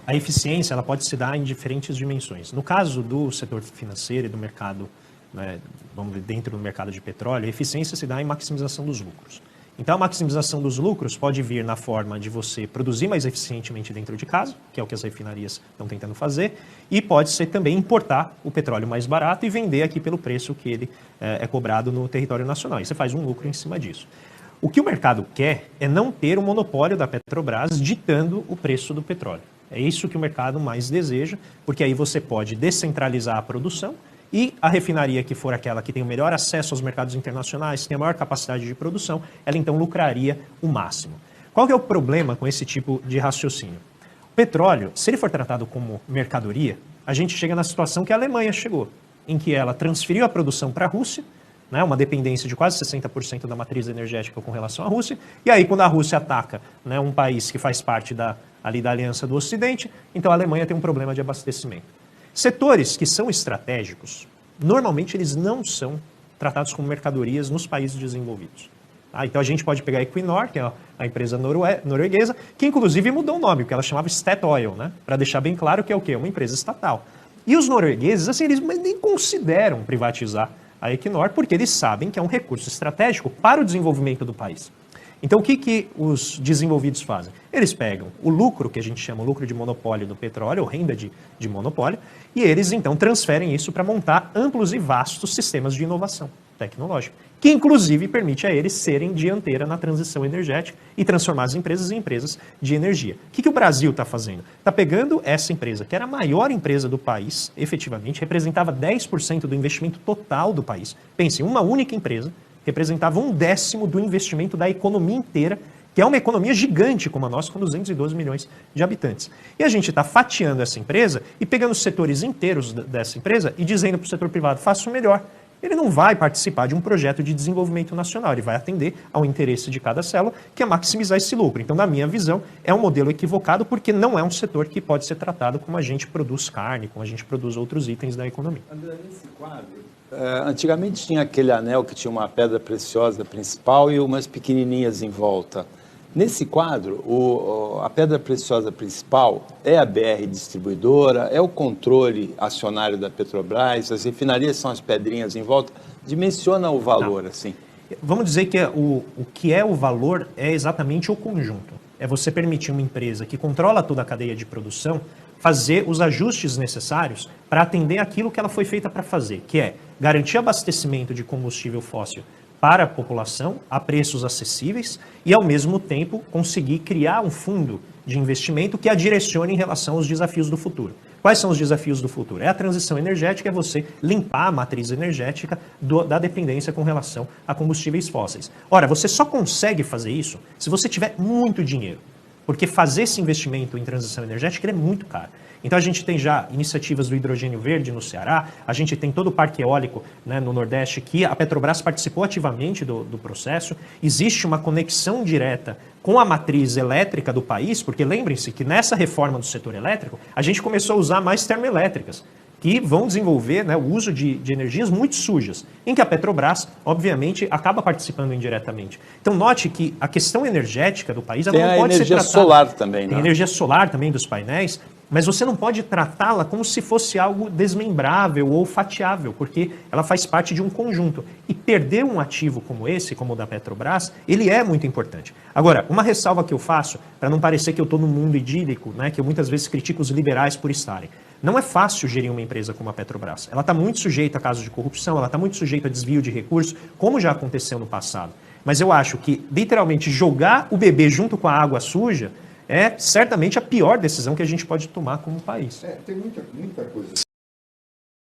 a eficiência ela pode se dar em diferentes dimensões. No caso do setor financeiro e do mercado, né, vamos ver, dentro do mercado de petróleo, a eficiência se dá em maximização dos lucros. Então, a maximização dos lucros pode vir na forma de você produzir mais eficientemente dentro de casa, que é o que as refinarias estão tentando fazer, e pode ser também importar o petróleo mais barato e vender aqui pelo preço que ele é cobrado no território nacional. E você faz um lucro em cima disso. O que o mercado quer é não ter o monopólio da Petrobras ditando o preço do petróleo. É isso que o mercado mais deseja, porque aí você pode descentralizar a produção e a refinaria que for aquela que tem o melhor acesso aos mercados internacionais, que tem a maior capacidade de produção, ela então lucraria o máximo. Qual que é o problema com esse tipo de raciocínio? O petróleo, se ele for tratado como mercadoria, a gente chega na situação que a Alemanha chegou, em que ela transferiu a produção para a Rússia, né, uma dependência de quase 60% da matriz energética com relação à Rússia, e aí quando a Rússia ataca, né, um país que faz parte ali da Aliança do Ocidente, então a Alemanha tem um problema de abastecimento. Setores que são estratégicos, normalmente eles não são tratados como mercadorias nos países desenvolvidos. Então a gente pode pegar a Equinor, que é a empresa norueguesa, que inclusive mudou o nome, porque ela chamava Statoil, né? Para deixar bem claro que é o quê? Uma empresa estatal. E os noruegueses, assim, eles nem consideram privatizar a Equinor, porque eles sabem que é um recurso estratégico para o desenvolvimento do país. Então, o que os desenvolvidos fazem? Eles pegam o lucro, que a gente chama o lucro de monopólio do petróleo, ou renda de monopólio, e eles, então, transferem isso para montar amplos e vastos sistemas de inovação tecnológica, que, inclusive, permite a eles serem dianteira na transição energética e transformar as empresas em empresas de energia. O que o Brasil está fazendo? Está pegando essa empresa, que era a maior empresa do país, efetivamente, representava 10% do investimento total do país. Pense, uma única empresa representava 1/10 do investimento da economia inteira, que é uma economia gigante como a nossa, com 212 milhões de habitantes. E a gente está fatiando essa empresa e pegando os setores inteiros dessa empresa e dizendo para o setor privado, faça o melhor. Ele não vai participar de um projeto de desenvolvimento nacional, ele vai atender ao interesse de cada célula, que é maximizar esse lucro. Então, na minha visão, é um modelo equivocado, porque não é um setor que pode ser tratado como a gente produz carne, como a gente produz outros itens da economia. André, nesse quadro, antigamente tinha aquele anel que tinha uma pedra preciosa principal e umas pequenininhas em volta. Nesse quadro, a pedra preciosa principal é a BR Distribuidora, é o controle acionário da Petrobras, as refinarias são as pedrinhas em volta. Dimensiona o valor, assim. Vamos dizer que o que é o valor é exatamente o conjunto. É você permitir uma empresa que controla toda a cadeia de produção fazer os ajustes necessários para atender aquilo que ela foi feita para fazer, que é garantir abastecimento de combustível fóssil para a população a preços acessíveis e, ao mesmo tempo, conseguir criar um fundo de investimento que a direcione em relação aos desafios do futuro. Quais são os desafios do futuro? É a transição energética, é você limpar a matriz energética da dependência com relação a combustíveis fósseis. Ora, você só consegue fazer isso se você tiver muito dinheiro, porque fazer esse investimento em transição energética é muito caro. Então a gente tem já iniciativas do hidrogênio verde no Ceará, a gente tem todo o parque eólico, né, no Nordeste, que a Petrobras participou ativamente do processo. Existe uma conexão direta com a matriz elétrica do país, porque lembrem-se que nessa reforma do setor elétrico, a gente começou a usar mais termoelétricas, que vão desenvolver, né, o uso de energias muito sujas, em que a Petrobras, obviamente, acaba participando indiretamente. Então, note que a questão energética do país ela não pode ser tratada... Tem energia solar também, né? Tem energia solar também dos painéis, mas você não pode tratá-la como se fosse algo desmembrável ou fatiável, porque ela faz parte de um conjunto. E perder um ativo como esse, como o da Petrobras, ele é muito importante. Agora, uma ressalva que eu faço, para não parecer que eu estou num mundo idílico, né, que eu muitas vezes critico os liberais por estarem. Não é fácil gerir uma empresa como a Petrobras. Ela está muito sujeita a casos de corrupção, ela está muito sujeita a desvio de recursos, como já aconteceu no passado. Mas eu acho que, literalmente, jogar o bebê junto com a água suja é certamente a pior decisão que a gente pode tomar como país. Tem muita coisa